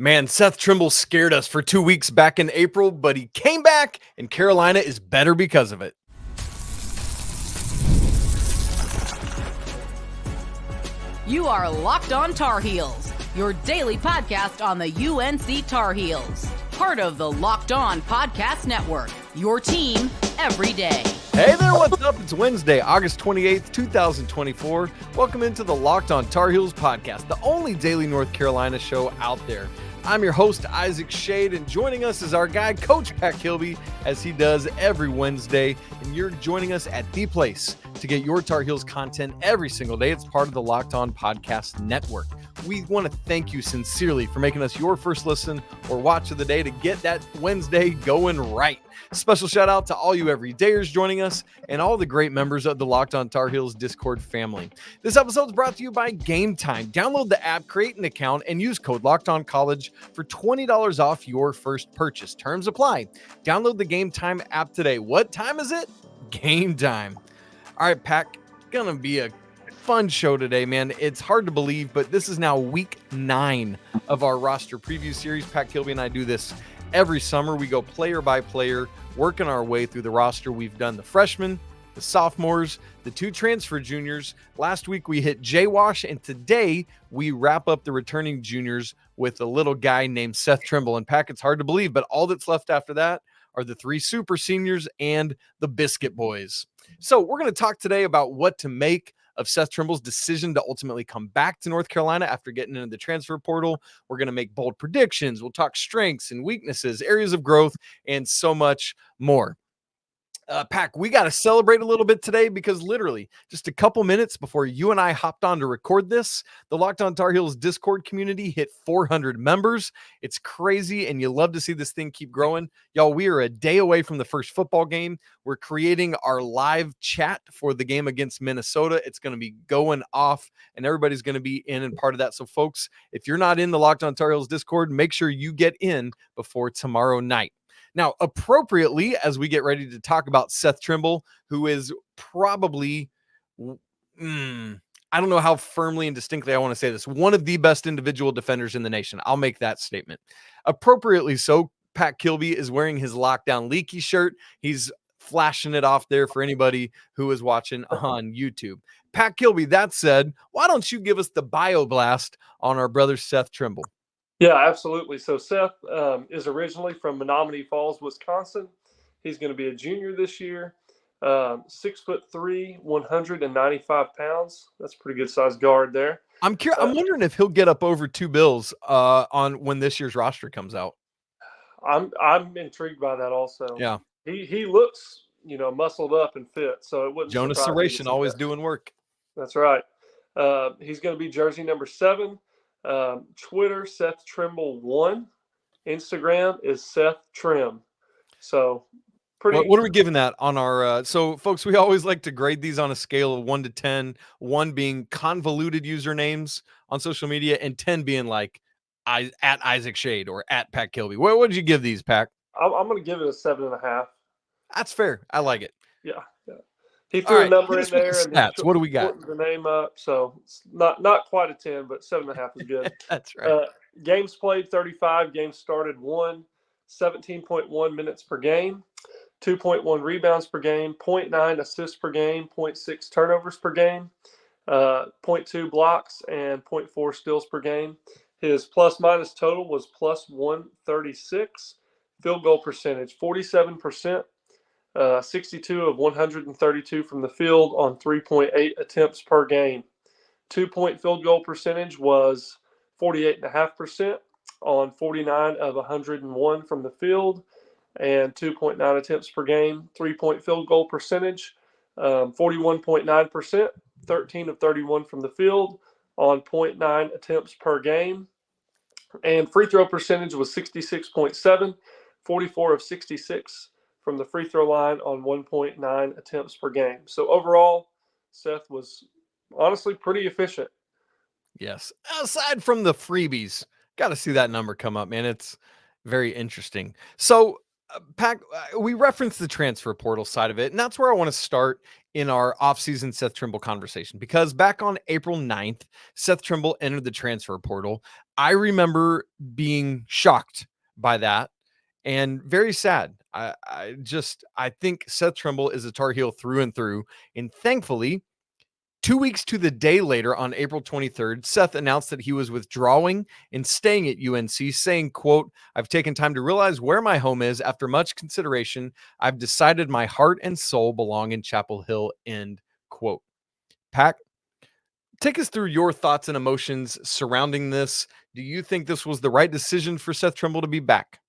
Man, Seth Trimble scared us for 2 weeks back in April, but he came back, and Carolina is better because of it. You are Locked On Tar Heels, your daily podcast on the UNC Tar Heels. Part of the Locked On Podcast Network, your team every day. Hey there, what's up? It's Wednesday, August 28th, 2024. Welcome into the Locked On Tar Heels podcast, the only daily North Carolina show out there. I'm your host, Isaac Shade, and joining us is our guy, Coach Pat Kilby, as he does every Wednesday. And you're joining us at the place to get your Tar Heels content every single day. It's part of the Locked On Podcast Network. We want to thank you sincerely for making us your first listen or watch of the day to get that Wednesday going right. Special shout out to all you everydayers joining us and all the great members of the Locked On Tar Heels Discord family. This episode is brought to you by Game Time. Download the app, create an account, and use code LOCKEDONCollege for $20 off your first purchase. Terms apply. Download the Game Time app today. What time is it? Game time. All right, Pack, gonna be a fun show today, man. It's hard to believe, but this is now week 9 of our roster preview series. Pat Kilby and I do this every summer. We go player by player, working our way through the roster. We've done the freshmen, the sophomores, the 2 transfer juniors. Last week we hit J-Wash, and today we wrap up the returning juniors with a little guy named Seth Trimble. And Pack, it's hard to believe, but all that's left after that are the 3 super seniors and the Biscuit Boys. So we're going to talk today about what to make of Seth Trimble's decision to ultimately come back to North Carolina after getting into the transfer portal. We're going to make bold predictions. We'll talk strengths and weaknesses, areas of growth, and so much more. Pack, we got to celebrate a little bit today because literally just a couple minutes before you and I hopped on to record this, the Locked On Tar Heels Discord community hit 400 members. It's crazy, and you love to see this thing keep growing. Y'all, we are a day away from the first football game. We're creating our live chat for the game against Minnesota. It's going to be going off, and everybody's going to be in and part of that. So, folks, if you're not in the Locked On Tar Heels Discord, make sure you get in before tomorrow night. Now, appropriately, as we get ready to talk about Seth Trimble, who is probably, I don't know how firmly and distinctly I want to say this, one of the best individual defenders in the nation. I'll make that statement. Appropriately so, Pat Kilby is wearing his Lockdown Leaky shirt. He's flashing it off there for anybody who is watching on YouTube. Pat Kilby, that said, why don't you give us the bio blast on our brother Seth Trimble? Yeah, absolutely. So Seth is originally from Menominee Falls, Wisconsin. He's going to be a junior this year. 6'3", 195 pounds. That's a pretty good sized guard there. I'm wondering if he'll get up over 2 bills on when this year's roster comes out. I'm intrigued by that also. Yeah, he looks muscled up and fit, so it wouldn't. Jonas Saration always doing work. That's right. He's going to be jersey number 7. Twitter, Seth Trimble 1. Instagram is Seth Trim. So pretty. What are we giving that on our? So folks, we always like to grade these on a scale of 1 to 10. 1 being convoluted usernames on social media, and 10 being like at Isaac Shade or at Pat Kilby. What did you give these, Pack? I'm going to give it a 7.5. That's fair. I like it. Yeah. He threw a number in there and stats. What do we got? The name up, so it's not quite a 10, but 7.5 is good. That's right. Games played 35, games started 1, 17.1 minutes per game, 2.1 rebounds per game, 0.9 assists per game, 0.6 turnovers per game, 0.2 blocks, and 0.4 steals per game. His plus-minus total was plus 136. Field goal percentage, 47%. 62 of 132 from the field on 3.8 attempts per game. 2-point field goal percentage was 48.5% on 49 of 101 from the field and 2.9 attempts per game. 3-point field goal percentage, 41.9%, 13 of 31 from the field on 0.9 attempts per game. And free throw percentage was 66.7, 44 of 66 from the free throw line on 1.9 attempts per game. So overall, Seth was honestly pretty efficient. Yes. Aside from the freebies, got to see that number come up, man. It's very interesting. So, Pat, we referenced the transfer portal side of it, and that's where I want to start in our offseason Seth Trimble conversation, because back on April 9th, Seth Trimble entered the transfer portal. I remember being shocked by that and very sad. I think Seth Trimble is a Tar Heel through and through. And thankfully, 2 weeks to the day later, on April 23rd, Seth announced that he was withdrawing and staying at UNC, saying, quote, "I've taken time to realize where my home is. After much consideration, I've decided my heart and soul belong in Chapel Hill," end quote. Pack, take us through your thoughts and emotions surrounding this. Do you think this was the right decision for Seth Trimble to be back?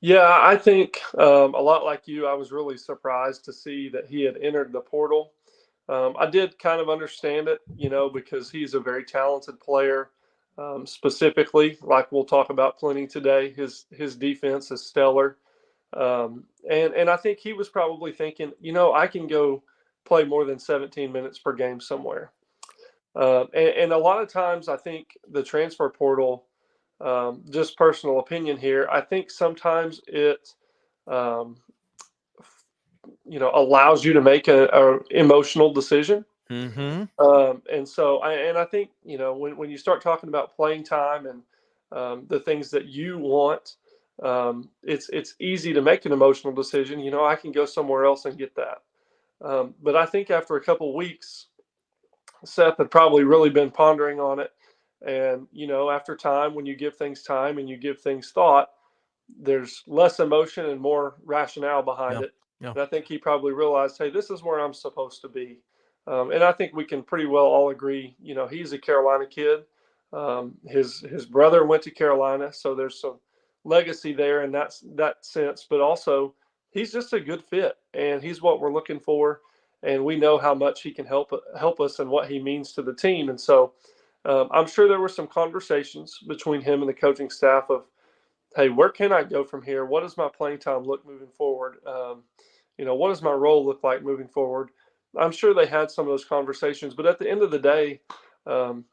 Yeah, I think a lot like you, I was really surprised to see that he had entered the portal. I did kind of understand it, because he's a very talented player. Specifically, like we'll talk about plenty today, his defense is stellar. And I think he was probably thinking, I can go play more than 17 minutes per game somewhere. And a lot of times, I think the transfer portal, just personal opinion here, I think sometimes it, um, allows you to make a emotional decision. Mm-hmm. And so, I think, when you start talking about playing time and the things that you want, it's easy to make an emotional decision. I can go somewhere else and get that. But I think after a couple weeks, Seth had probably really been pondering on it. And, after time, when you give things time and you give things thought, there's less emotion and more rationale behind Yeah. it. Yeah. And I think he probably realized, hey, this is where I'm supposed to be. And I think we can pretty well all agree, he's a Carolina kid. His brother went to Carolina, so there's some legacy there in that sense. But also, he's just a good fit, and he's what we're looking for. And we know how much he can help us and what he means to the team. And so, I'm sure there were some conversations between him and the coaching staff of, hey, where can I go from here? What does my playing time look moving forward? What does my role look like moving forward? I'm sure they had some of those conversations, but at the end of the day, um,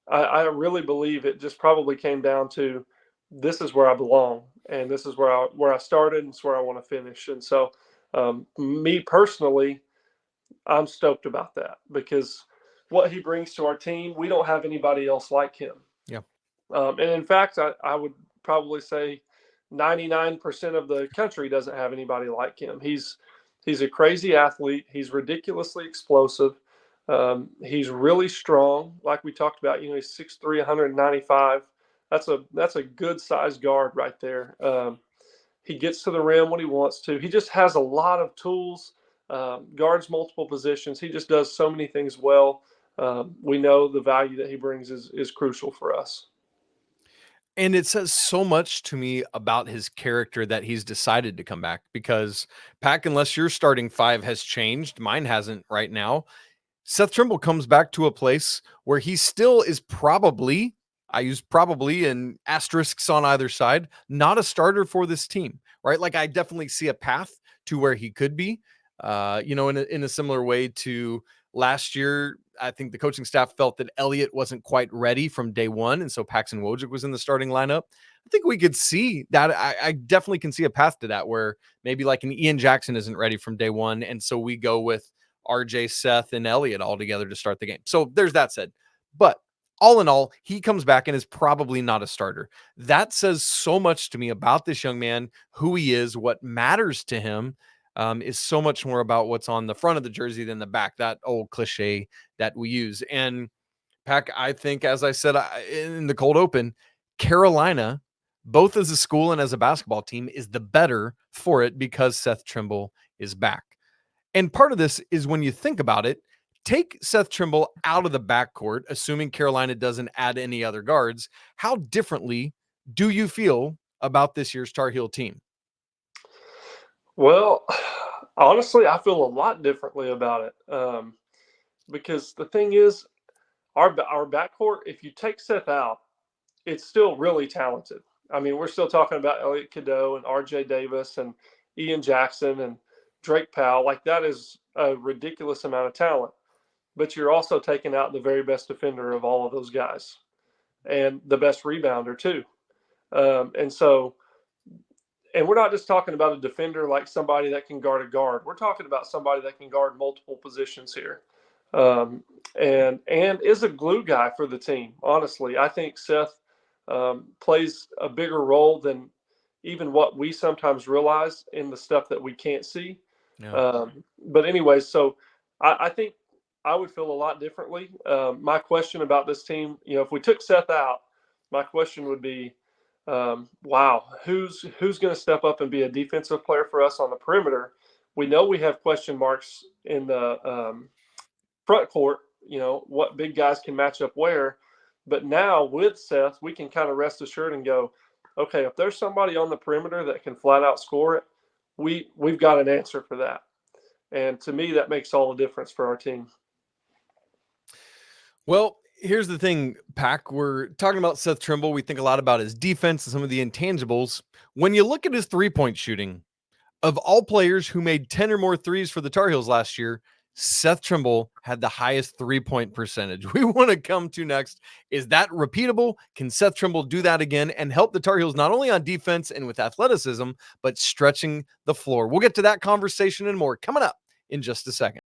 I really believe it just probably came down to, this is where I belong, and this is where I started, and it's where I want to finish. And so, me personally, I'm stoked about that, because what he brings to our team, we don't have anybody else like him. Yeah. And in fact, I would probably say 99% of the country doesn't have anybody like him. He's a crazy athlete. He's ridiculously explosive. He's really strong. Like we talked about, he's 6'3", 195. That's a good sized guard right there. He gets to the rim when he wants to. He just has a lot of tools, guards multiple positions. He just does so many things well. We know the value that he brings is crucial for us. And it says so much to me about his character that he's decided to come back, because Pack, unless your starting five has changed, mine hasn't right now. Seth Trimble comes back to a place where he still is probably, I use probably and asterisks on either side, not a starter for this team, right? Like, I definitely see a path to where he could be, in a similar way to last year. I think the coaching staff felt that Elliot wasn't quite ready from day one, and so Paxton Wojcik was in the starting lineup. I think we could see that. I definitely can see a path to that, where maybe like an Ian Jackson isn't ready from day one, and so we go with RJ, Seth, and Elliot all together to start the game. So there's that said. But all in all, he comes back and is probably not a starter. That says so much to me about this young man, who he is, what matters to him. Is so much more about what's on the front of the jersey than the back, that old cliche that we use. And Pack, I think, as I said in the cold open, Carolina, both as a school and as a basketball team, is the better for it because Seth Trimble is back. And part of this is, when you think about it, take Seth Trimble out of the backcourt, assuming Carolina doesn't add any other guards. How differently do you feel about this year's Tar Heel team? Well, honestly, I feel a lot differently about it, because the thing is, our backcourt, if you take Seth out, it's still really talented. I mean, we're still talking about Elliot, Cadeau, and R.J. Davis, and Ian Jackson, and Drake Powell. Like, that is a ridiculous amount of talent. But you're also taking out the very best defender of all of those guys, and the best rebounder too. And so, and we're not just talking about a defender like somebody that can guard a guard. We're talking about somebody that can guard multiple positions here, and is a glue guy for the team. Honestly, I think Seth plays a bigger role than even what we sometimes realize in the stuff that we can't see. Yeah. But anyway, so I think I would feel a lot differently. My question about this team, if we took Seth out, my question would be, wow, who's going to step up and be a defensive player for us on the perimeter? We know we have question marks in the front court, what big guys can match up where. But now with Seth, we can kind of rest assured and go, okay, if there's somebody on the perimeter that can flat out score it, we've got an answer for that. And to me, that makes all the difference for our team. Well, here's the thing, Pack. We're talking about Seth Trimble. We think a lot about his defense and some of the intangibles. When you look at his three-point shooting, of all players who made 10 or more threes for the Tar Heels last year, Seth Trimble had the highest three-point percentage. We want to come to next. Is that repeatable? Can Seth Trimble do that again and help the Tar Heels not only on defense and with athleticism, but stretching the floor? We'll get to that conversation and more coming up in just a second.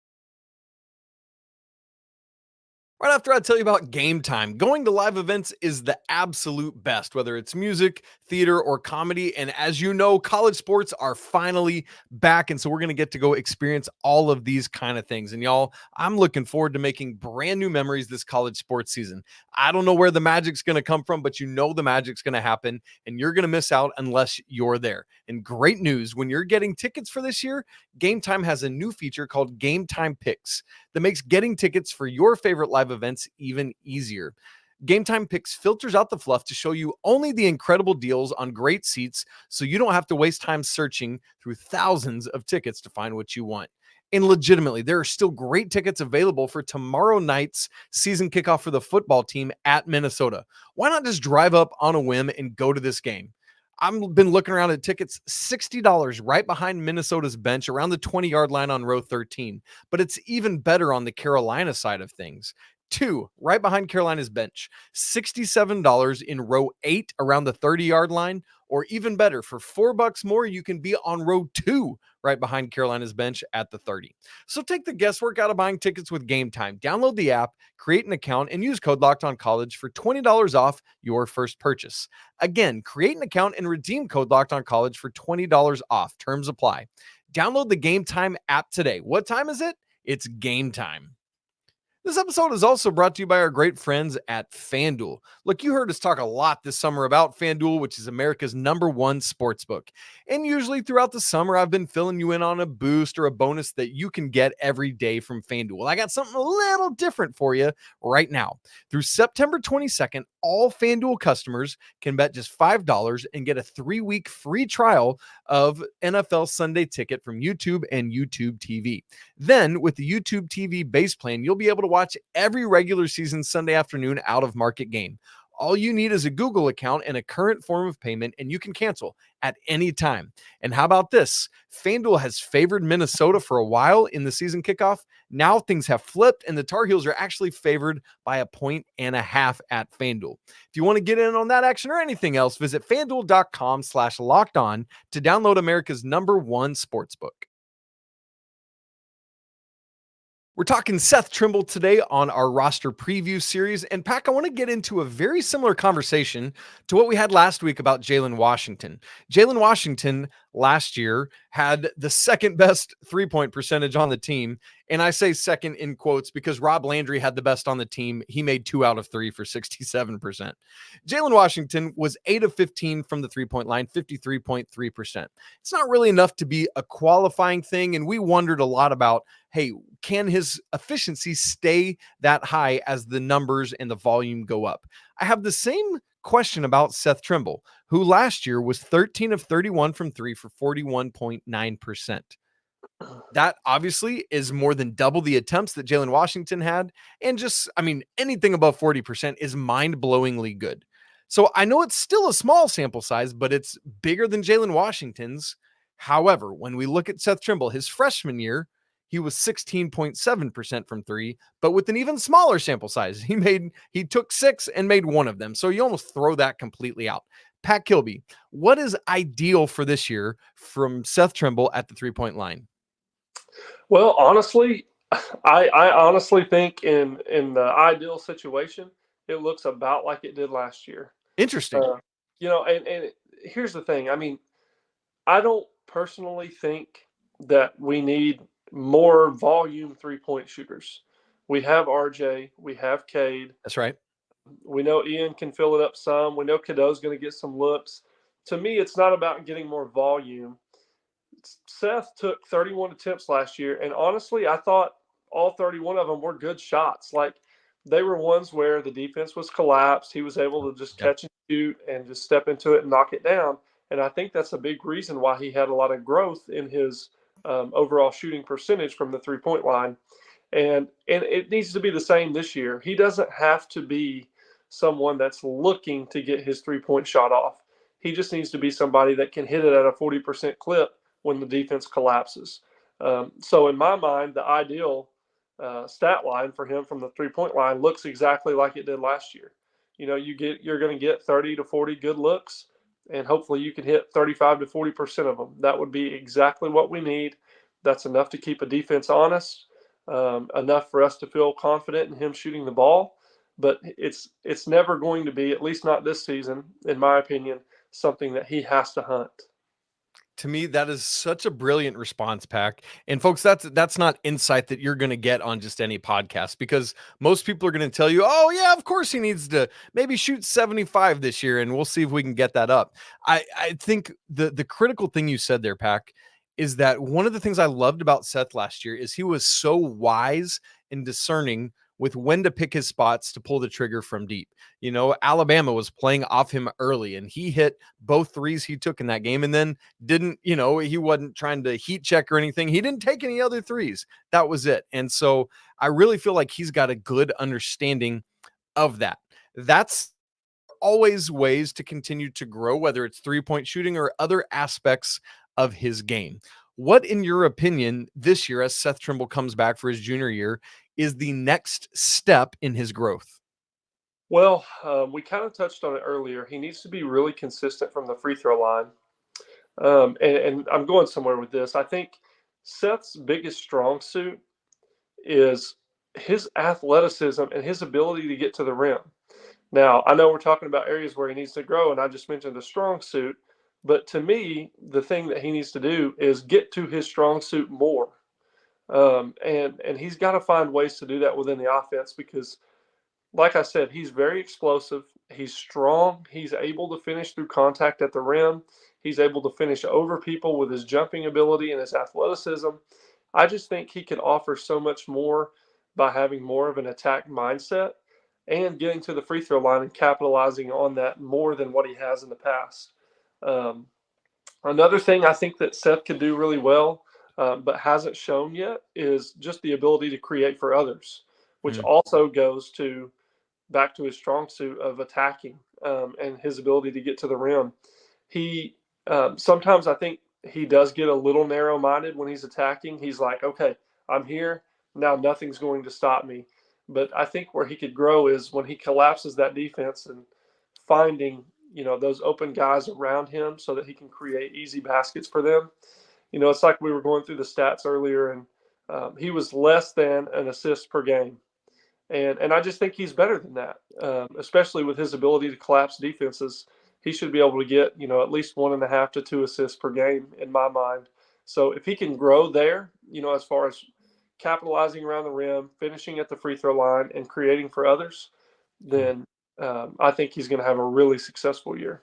Right after I tell you about Game Time, going to live events is the absolute best, whether it's music, theater, or comedy. And as you know, college sports are finally back. And so we're going to get to go experience all of these kind of things. And y'all, I'm looking forward to making brand new memories this college sports season. I don't know where the magic's going to come from, but you know the magic's going to happen, and you're going to miss out unless you're there. And great news, when you're getting tickets for this year, Game Time has a new feature called Game Time Picks that makes getting tickets for your favorite live events even easier. Game Time Picks filters out the fluff to show you only the incredible deals on great seats, so you don't have to waste time searching through thousands of tickets to find what you want. And legitimately, there are still great tickets available for tomorrow night's season kickoff for the football team at Minnesota. Why not just drive up on a whim and go to this game? I've been looking around at tickets, $60 right behind Minnesota's bench around the 20-yard line on row 13. But it's even better on the Carolina side of things. 2, right behind Carolina's bench, $67 in row 8 around the 30-yard line. Or even better, for $4 more, you can be on row 2 right behind Carolina's bench at the 30. So take the guesswork out of buying tickets with Game Time. Download the app, create an account, and use code LOCKEDONCollege for $20 off your first purchase. Again, create an account and redeem code LOCKEDONCollege for $20 off. Terms apply. Download the Game Time app today. What time is it? It's game time. This episode is also brought to you by our great friends at FanDuel. Look, you heard us talk a lot this summer about FanDuel, which is America's #1 sportsbook. And usually throughout the summer, I've been filling you in on a boost or a bonus that you can get every day from FanDuel. Well, I got something a little different for you right now. Through September 22nd, all FanDuel customers can bet just $5 and get a 3-week free trial of NFL Sunday Ticket from YouTube and YouTube TV. Then, with the YouTube TV base plan, you'll be able to watch every regular season Sunday afternoon out-of-market game. All you need is a Google account and a current form of payment, and you can cancel at any time. And how about this? FanDuel has favored Minnesota for a while in the season kickoff. Now things have flipped, and the Tar Heels are actually favored by 1.5 points at FanDuel. If you want to get in on that action or anything else, visit FanDuel.com/lockedon to download America's #1 sportsbook. We're talking Seth Trimble today on our roster preview series. And Pack, I want to get into a very similar conversation to what we had last week about Jalen Washington. Jalen Washington last year had the second best three-point percentage on the team. And I say second in quotes because Rob Landry had the best on the team. He made 2 out of 3 for 67%. Jalen Washington was 8 of 15 from the three-point line, 53.3%. It's not really enough to be a qualifying thing. And we wondered a lot about, hey, can his efficiency stay that high as the numbers and the volume go up? I have the same question about Seth Trimble, who last year was 13 of 31 from 3 for 41.9%. That obviously is more than double the attempts that Jalen Washington had. And just, anything above 40% is mind-blowingly good. So I know it's still a small sample size, but it's bigger than Jalen Washington's. However, when we look at Seth Trimble, his freshman year, he was 16.7% from 3, but with an even smaller sample size. He took 6 and made 1 of them. So you almost throw that completely out. Pat Kilby, what is ideal for this year from Seth Trimble at the 3-point line? Well, honestly, I honestly think in the ideal situation, it looks about like it did last year. Interesting. And here's the thing. I mean, I don't personally think that we need more volume 3-point shooters. We have RJ, we have Cade. That's right. We know Ian can fill it up some. We know Cadeau's going to get some looks. To me, it's not about getting more volume. Seth took 31 attempts last year, and honestly, I thought all 31 of them were good shots. Like, they were ones where the defense was collapsed. He was able to just catch and shoot and just step into it and knock it down. And I think that's a big reason why he had a lot of growth in his overall shooting percentage from the 3-point line. And it needs to be the same this year. He doesn't have to be someone that's looking to get his 3-point shot off. He just needs to be somebody that can hit it at a 40% clip when the defense collapses. So in my mind, the ideal stat line for him from the 3-point line looks exactly like it did last year. You're going to get 30 to 40 good looks, and hopefully you can hit 35 to 40% of them. That would be exactly what we need. That's enough to keep a defense honest, enough for us to feel confident in him shooting the ball. But it's never going to be, at least not this season, in my opinion, something that he has to hunt. To me, that is such a brilliant response, Pack. And folks, that's not insight that you're going to get on just any podcast, because most people are going to tell you, oh yeah, of course he needs to maybe shoot 75 this year, and we'll see if we can get that up. I think the critical thing you said there, Pack, is that one of the things I loved about Seth last year is he was so wise and discerning with when to pick his spots to pull the trigger from deep. Alabama was playing off him early, and he hit both threes he took in that game, and then he wasn't trying to heat check or anything. He didn't take any other threes. That was it. And so I really feel like he's got a good understanding of that. That's always ways to continue to grow, whether it's 3-point shooting or other aspects of his game. What, in your opinion, this year, as Seth Trimble comes back for his junior year, is the next step in his growth? Well, we kind of touched on it earlier. He needs to be really consistent from the free throw line. And I'm going somewhere with this. I think Seth's biggest strong suit is his athleticism and his ability to get to the rim. Now, I know we're talking about areas where he needs to grow, and I just mentioned the strong suit. But to me, the thing that he needs to do is get to his strong suit more. And he's got to find ways to do that within the offense because, like I said, he's very explosive. He's strong. He's able to finish through contact at the rim. He's able to finish over people with his jumping ability and his athleticism. I just think he can offer so much more by having more of an attack mindset and getting to the free throw line and capitalizing on that more than what he has in the past. Another thing I think that Seth could do really well, but hasn't shown yet, is just the ability to create for others, which also goes back to his strong suit of attacking and his ability to get to the rim. He sometimes I think he does get a little narrow-minded when he's attacking. He's like, okay, I'm here. Now nothing's going to stop me. But I think where he could grow is when he collapses that defense and finding those open guys around him so that he can create easy baskets for them. It's like we were going through the stats earlier, and he was less than an assist per game. And I just think he's better than that, especially with his ability to collapse defenses. He should be able to get, at least 1.5 to 2 assists per game in my mind. So if he can grow there, as far as capitalizing around the rim, finishing at the free throw line, and creating for others, then I think he's going to have a really successful year.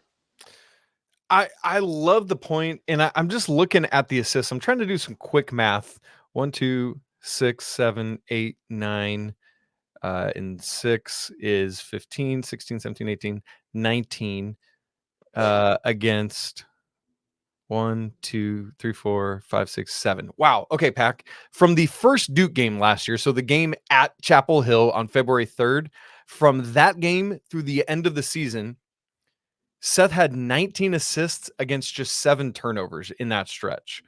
I love the point, and I'm just looking at the assists. I'm trying to do some quick math. 1, 2, 6, 7, 8, 9, and 6 is 15, 16, 17, 18, 19 against 1, 2, 3, 4, 5, 6, 7. Wow. Okay, Pack. From the first Duke game last year, so the game at Chapel Hill on February 3rd, from that game through the end of the season, Seth had 19 assists against just 7 turnovers in that stretch.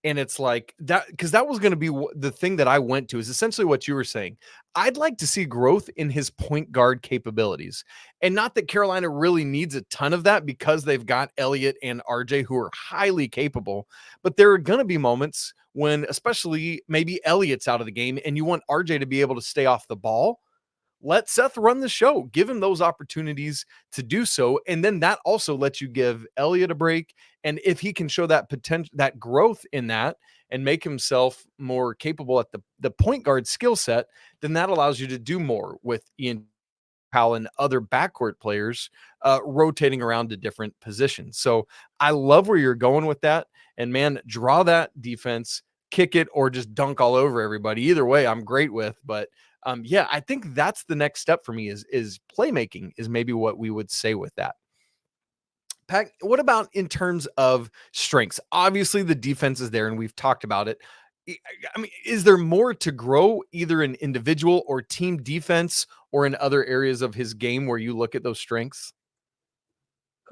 And it's like that, because that was going to be the thing that I went to, is essentially what you were saying. I'd like to see growth in his point guard capabilities. And not that Carolina really needs a ton of that, because they've got Elliot and RJ who are highly capable. But there are going to be moments when, especially maybe Elliot's out of the game, and you want RJ to be able to stay off the ball. let Seth run the show, give him those opportunities to do so. And then that also lets you give Elliot a break. And if he can show that potential, that growth in that, and make himself more capable at the point guard skill set, then that allows you to do more with Ian Powell and other backcourt players rotating around to different positions. So I love where you're going with that. And man, draw that defense, kick it, or just dunk all over everybody. Either way, I'm great with. But yeah, I think that's the next step for me is playmaking is maybe what we would say with that. Pat, what about in terms of strengths? Obviously, the defense is there, and we've talked about it. I mean, is there more to grow either in individual or team defense or in other areas of his game where you look at those strengths?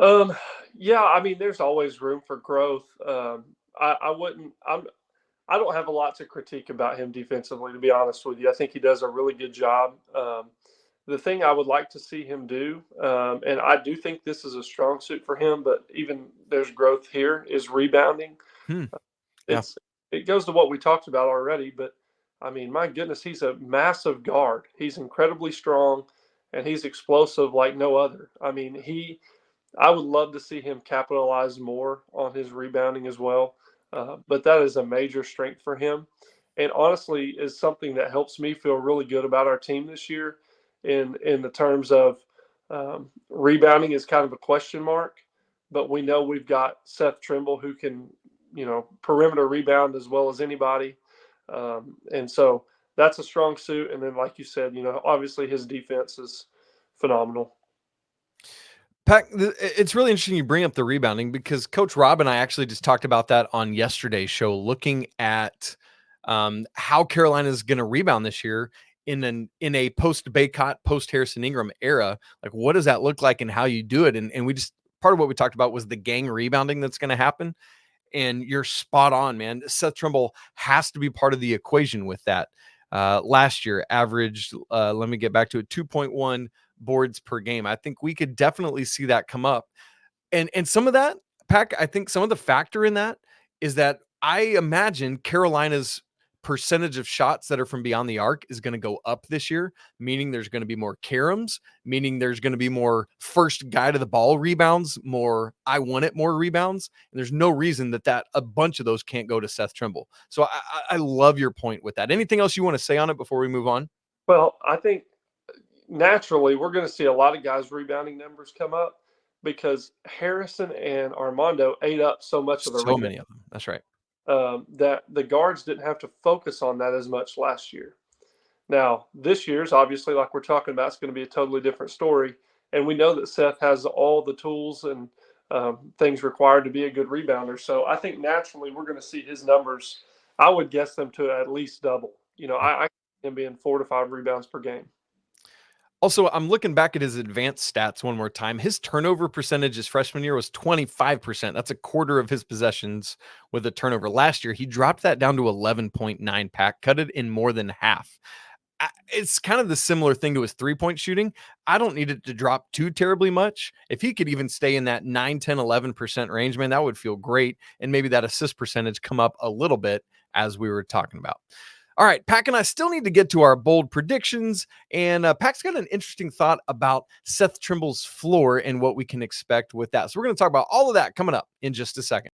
Yeah, I mean, there's always room for growth. I wouldn't. I don't have a lot to critique about him defensively, to be honest with you. I think he does a really good job. The thing I would like to see him do, and I do think this is a strong suit for him, but even there's growth here, is rebounding. Yeah. It goes to what we talked about already, but I mean, my goodness, he's a massive guard. He's incredibly strong, and he's explosive like no other. I mean, I would love to see him capitalize more on his rebounding as well, but that is a major strength for him, and honestly, is something that helps me feel really good about our team this year. In the terms of rebounding is kind of a question mark, but we know we've got Seth Trimble who can, perimeter rebound as well as anybody. And so that's a strong suit. And then, like you said, obviously his defense is phenomenal. Pat, it's really interesting you bring up the rebounding because Coach Rob and I actually just talked about that on yesterday's show, looking at how Carolina is going to rebound this year in a post Baycott, post Harrison Ingram era. Like, what does that look like and how you do it? And we just, part of what we talked about was the gang rebounding that's going to happen. And you're spot on, man. Seth Trimble has to be part of the equation with that. Last year averaged, let me get back to it, 2.1 boards per game. I think we could definitely see that come up. And some of that, Pack, I think some of the factor in that is that I imagine Carolina's percentage of shots that are from beyond the arc is going to go up this year, meaning there's going to be more caroms, meaning there's going to be more first guy to the ball rebounds, more I want it, more rebounds. And there's no reason that a bunch of those can't go to Seth Trimble. So I love your point with that. Anything else you want to say on it before we move on? Well, I think naturally we're going to see a lot of guys' rebounding numbers come up because Harrison and Armando ate up so much of the so many of them. That's right. That the guards didn't have to focus on that as much last year. Now, this year's obviously, like we're talking about, it's going to be a totally different story. And we know that Seth has all the tools and things required to be a good rebounder. So I think naturally we're going to see his numbers. I would guess them to at least double. I see him being 4 to 5 rebounds per game. Also, I'm looking back at his advanced stats one more time. His turnover percentage his freshman year was 25%. That's a quarter of his possessions with a turnover. Last year, he dropped that down to 11.9, Pack, cut it in more than half. It's kind of the similar thing to his three-point shooting. I don't need it to drop too terribly much. If he could even stay in that 9, 10, 11% range, man, that would feel great. And maybe that assist percentage come up a little bit as we were talking about. All right, Pack and I still need to get to our bold predictions, and Pack's got an interesting thought about Seth Trimble's floor and what we can expect with that. So we're going to talk about all of that coming up in just a second.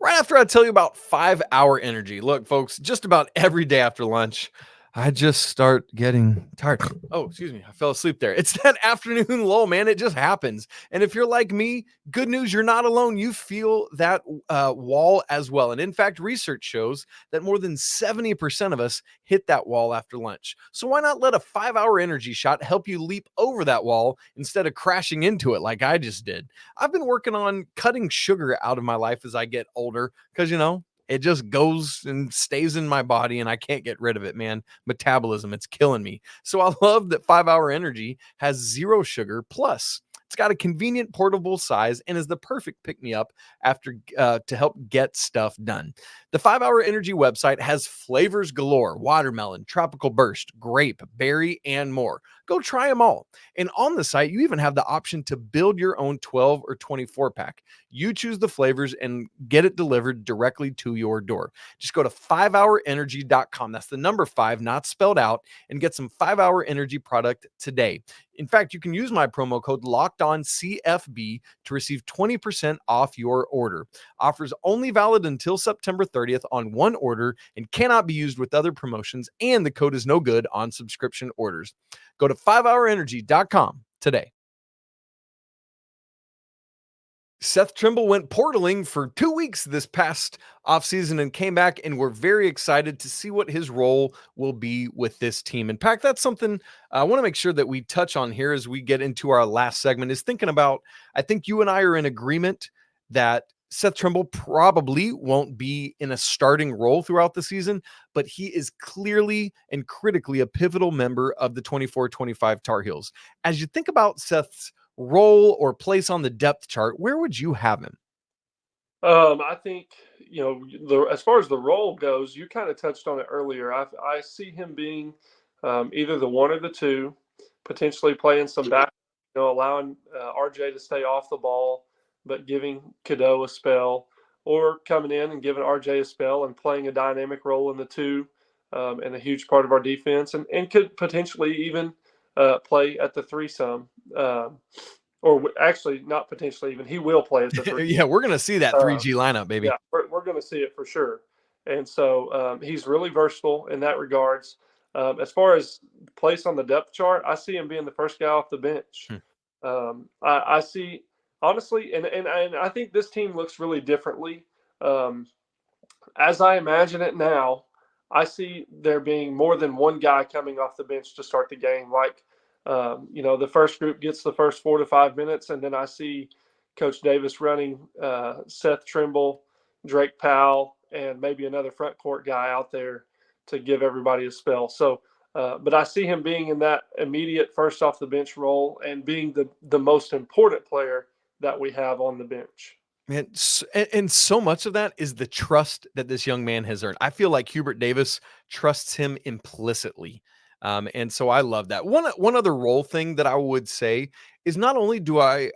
Right after I tell you about 5-hour energy. Look, folks, just about every day after lunch, I just start getting tired. Oh, excuse me. I fell asleep there. It's that afternoon lull, man. It just happens. And if you're like me, good news, you're not alone. You feel that wall as well. And in fact, research shows that more than 70% of us hit that wall after lunch. So why not let a 5-hour energy shot help you leap over that wall instead of crashing into it like I just did? I've been working on cutting sugar out of my life as I get older because, it just goes and stays in my body and I can't get rid of it, man. Metabolism, it's killing me. So I love that 5-hour energy has 0 sugar plus. It's got a convenient portable size and is the perfect pick-me-up after to help get stuff done. The 5-hour energy website has flavors galore: watermelon, tropical burst, grape, berry, and more. Go try them all. And on the site, you even have the option to build your own 12 or 24 pack. You choose the flavors and get it delivered directly to your door. Just go to 5hourenergy.com. That's the number 5, not spelled out, and get some 5-Hour Energy product today. In fact, you can use my promo code LOCKEDONCFB to receive 20% off your order. Offers only valid until September 30th on one order and cannot be used with other promotions, and the code is no good on subscription orders. Go to 5hourenergy.com today. Seth Trimble went portaling for 2 weeks this past offseason and came back, and we're very excited to see what his role will be with this team. And Pac, that's something I want to make sure that we touch on here as we get into our last segment, is thinking about, I think you and I are in agreement that Seth Trimble probably won't be in a starting role throughout the season, but he is clearly and critically a pivotal member of the 24-25 Tar Heels. As you think about Seth's role or place on the depth chart, where would you have him? I think, as far as the role goes, you kind of touched on it earlier. I see him being either the one or the two, potentially playing some back, allowing RJ to stay off the ball, but giving Cadeau a spell, or coming in and giving RJ a spell and playing a dynamic role in the two, and a huge part of our defense, and could potentially even play at the threesome. Or actually, not potentially even. He will play at the three. Yeah, we're going to see that 3G lineup, baby. Yeah, we're going to see it for sure. And so he's really versatile in that regards. As far as place on the depth chart, I see him being the first guy off the bench. I see, honestly, and I think this team looks really differently. As I imagine it now, I see there being more than one guy coming off the bench to start the game. Like, the first group gets the first 4 to 5 minutes, and then I see Coach Davis running Seth Trimble, Drake Powell, and maybe another front court guy out there to give everybody a spell. So, but I see him being in that immediate first off the bench role and being the most important player that we have on the bench. Man, and so much of that is the trust that this young man has earned. I feel like Hubert Davis trusts him implicitly. And so I love that. One other role thing that I would say is, not only do I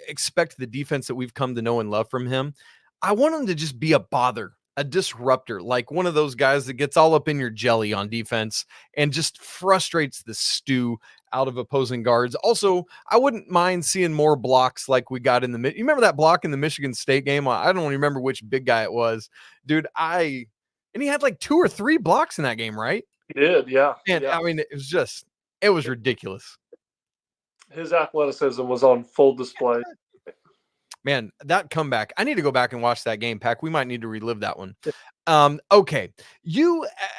expect the defense that we've come to know and love from him, I want him to just be a bother, a disruptor, like one of those guys that gets all up in your jelly on defense and just frustrates the stew out of opposing guards. Also, I wouldn't mind seeing more blocks like we got in you remember that block in the Michigan State game? I don't remember which big guy it was, dude. And he had like 2 or 3 blocks in that game, right? He did, yeah. And yeah. I mean, it was ridiculous. His athleticism was on full display. Man, that comeback. I need to go back and watch that game, Pac. We might need to relive that one. Okay.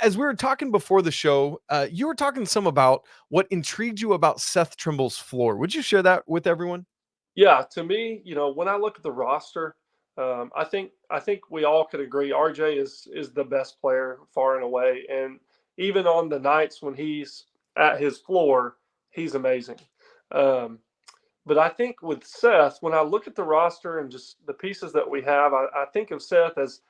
As we were talking before the show, you were talking some about what intrigued you about Seth Trimble's floor. Would you share that with everyone? Yeah, to me, when I look at the roster, I think we all could agree RJ is the best player far and away. And even on the nights when he's at his floor, he's amazing. But I think with Seth, when I look at the roster and just the pieces that we have, I think of Seth as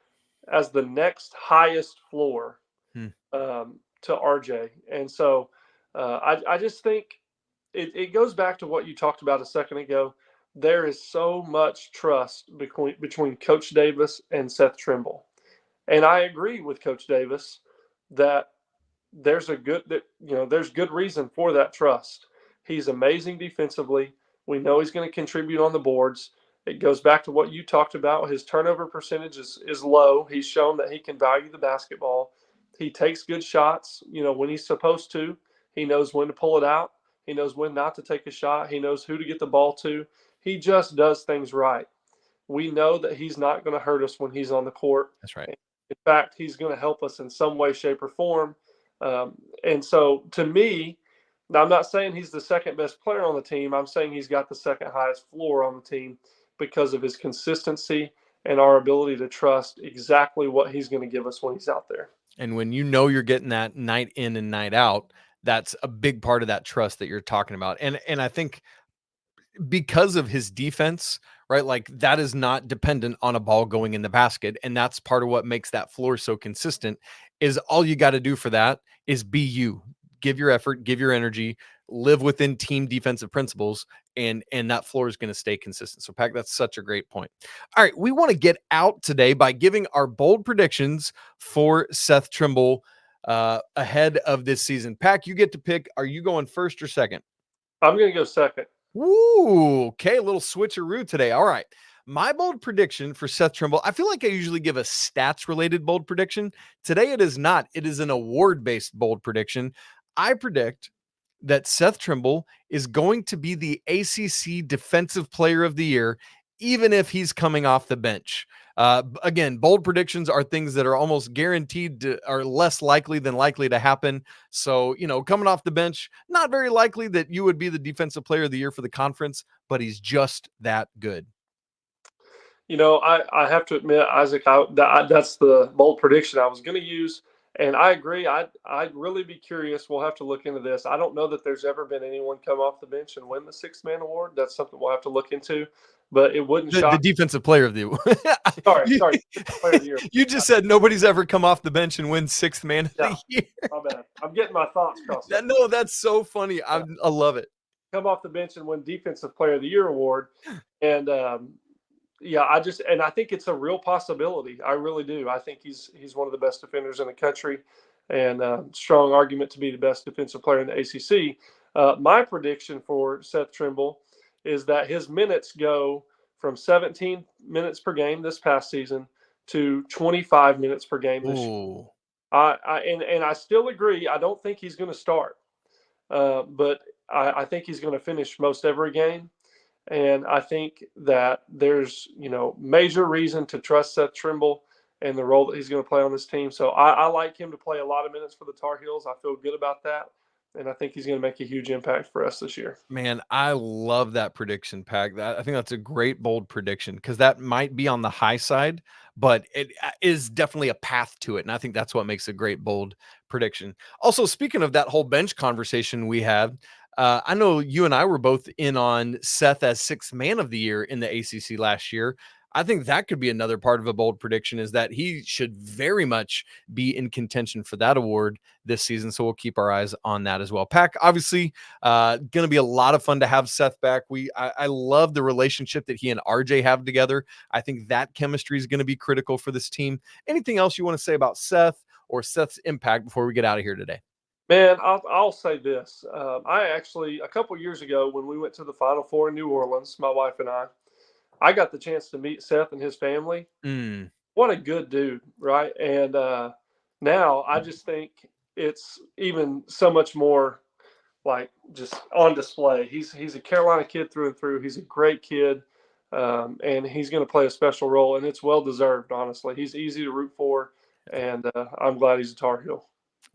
the next highest floor to RJ. And so I just think it goes back to what you talked about a second ago. There is so much trust between Coach Davis and Seth Trimble. And I agree with Coach Davis that there's good reason for that trust. He's amazing defensively. We know he's going to contribute on the boards. It goes back to what you talked about. His turnover percentage is low. He's shown that he can value the basketball. He takes good shots, when he's supposed to. He knows when to pull it out. He knows when not to take a shot. He knows who to get the ball to. He just does things right. We know that he's not going to hurt us when he's on the court. That's right. In fact, he's going to help us in some way, shape, or form. And so to me, now I'm not saying he's the second best player on the team. I'm saying he's got the second highest floor on the team because of his consistency and our ability to trust exactly what he's going to give us when he's out there. And when you're getting that night in and night out, that's a big part of that trust that you're talking about. And I think because of his defense, right? Like, that is not dependent on a ball going in the basket. And that's part of what makes that floor so consistent, is all you got to do for that is be you. Give your effort, give your energy, live within team defensive principles, and that floor is going to stay consistent. So, Pack, that's such a great point. All right, we want to get out today by giving our bold predictions for Seth Trimble ahead of this season. Pack, you get to pick. Are you going first or second? I'm going to go second. Ooh, okay, a little switcheroo today. All right. My bold prediction for Seth Trimble, I feel like I usually give a stats-related bold prediction. Today it is not. It is an award-based bold prediction. I predict that Seth Trimble is going to be the ACC Defensive Player of the Year, even if he's coming off the bench. Again, bold predictions are things that are almost guaranteed to, are less likely than likely to happen. So, coming off the bench, not very likely that you would be the Defensive Player of the Year for the conference, but he's just that good. I have to admit, Isaac, that's the bold prediction I was going to use. And I agree. I'd really be curious. We'll have to look into this. I don't know that there's ever been anyone come off the bench and win the sixth man award. That's something we'll have to look into. But it wouldn't shock the Defensive Player of the Year. Sorry. Player of the Year. You just said nobody's ever come off the bench and win sixth man of the year. My bad. I'm getting my thoughts crossed. No, that's so funny. I love it. Come off the bench and win Defensive Player of the Year award. And I think it's a real possibility. I really do. I think he's one of the best defenders in the country, and strong argument to be the best defensive player in the ACC. My prediction for Seth Trimble is that his minutes go from 17 minutes per game this past season to 25 minutes per game this year. I still agree. I don't think he's going to start, but I think he's going to finish most every game. And I think that there's, major reason to trust Seth Trimble and the role that he's going to play on this team. So I like him to play a lot of minutes for the Tar Heels. I feel good about that. And I think he's going to make a huge impact for us this year. Man, I love that prediction, Pack. I think that's a great, bold prediction, because that might be on the high side, but it is definitely a path to it. And I think that's what makes a great, bold prediction. Also, speaking of that whole bench conversation we had, I know you and I were both in on Seth as sixth man of the year in the ACC last year. I think that could be another part of a bold prediction, is that he should very much be in contention for that award this season. So we'll keep our eyes on that as well. Pack, obviously, going to be a lot of fun to have Seth back. I love the relationship that he and RJ have together. I think that chemistry is going to be critical for this team. Anything else you want to say about Seth or Seth's impact before we get out of here today? Man, I'll say this. I actually, a couple years ago, when we went to the Final Four in New Orleans, my wife and I got the chance to meet Seth and his family. What a good dude, right? And now I just think it's even so much more like just on display. He's a Carolina kid through and through. He's a great kid, and he's going to play a special role, and it's well-deserved, honestly. He's easy to root for, and I'm glad he's a Tar Heel.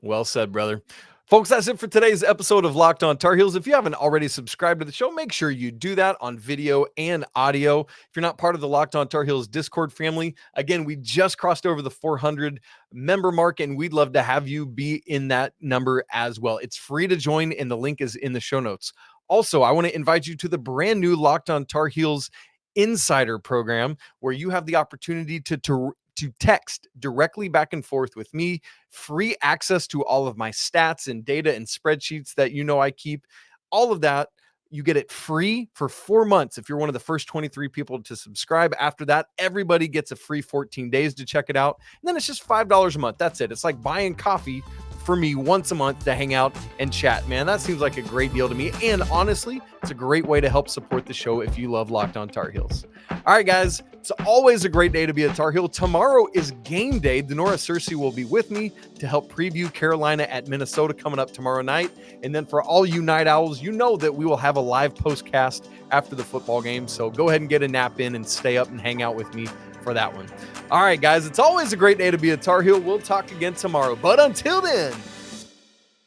Well said, brother. Folks, that's it for today's episode of Locked On Tar Heels. If you haven't already subscribed to the show, make sure you do that on video and audio. If you're not part of the Locked On Tar Heels Discord family, again, we just crossed over the 400 member mark, and we'd love to have you be in that number as well. It's free to join, and the link is in the show notes. Also, I want to invite you to the brand new Locked On Tar Heels Insider program, where you have the opportunity to text directly back and forth with me, free access to all of my stats and data and spreadsheets that I keep. All of that, you get it free for 4 months if you're one of the first 23 people to subscribe. After that, everybody gets a free 14 days to check it out. And then it's just $5 a month. That's it. It's like buying coffee for me once a month to hang out and chat. Man, that seems like a great deal to me. And honestly, it's a great way to help support the show if you love Locked On Tar Heels. All right, guys, it's always a great day to be a Tar Heel. Tomorrow is game day. Denora Searcy will be with me to help preview Carolina at Minnesota coming up tomorrow night. And then for all you night owls, you know that we will have a live postcast after the football game. So go ahead and get a nap in and stay up and hang out with me for that one. All right, guys, it's always a great day to be a Tar Heel. We'll talk again tomorrow. But until then,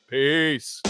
peace.